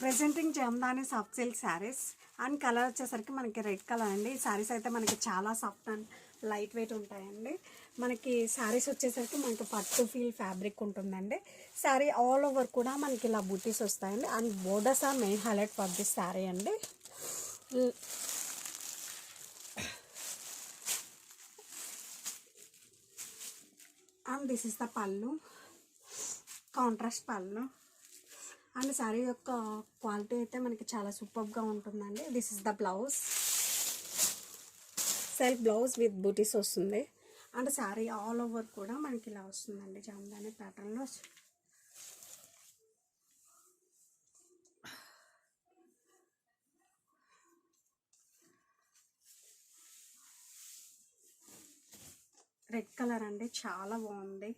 Presenting Jamdani soft silk saris and colour వచ్చేసరికి మనకి red colour అండి. ఈ శారీస్ అయితే మనకి చాలా సాఫ్ట్ అండ్ లైట్ వెయిట్ ఉంటాయండి. మనకి శారీస్ వచ్చేసరికి మనకి పట్టు ఫీల్ ఫ్యాబ్రిక్ ఉంటుందండి. శారీ ఆల్ ఓవర్ కూడా మనకి ఇలా బూటీస్ వస్తాయండి. And borders are main highlight for this sari అండి. And this is the pallu, contrast pallu. And sari యొక్క క్వాలిటీ అయితే మనకి చాలా సూపర్గా ఉంటుందండి. This is the blouse, self blouse with butis వస్తుంది. అండ్ శారీ ఆల్ ఓవర్ కూడా మనకి ఇలా వస్తుందండి జామదాని ప్యాటర్న్లో. రెడ్ కలర్ అండి, చాలా బాగుంది.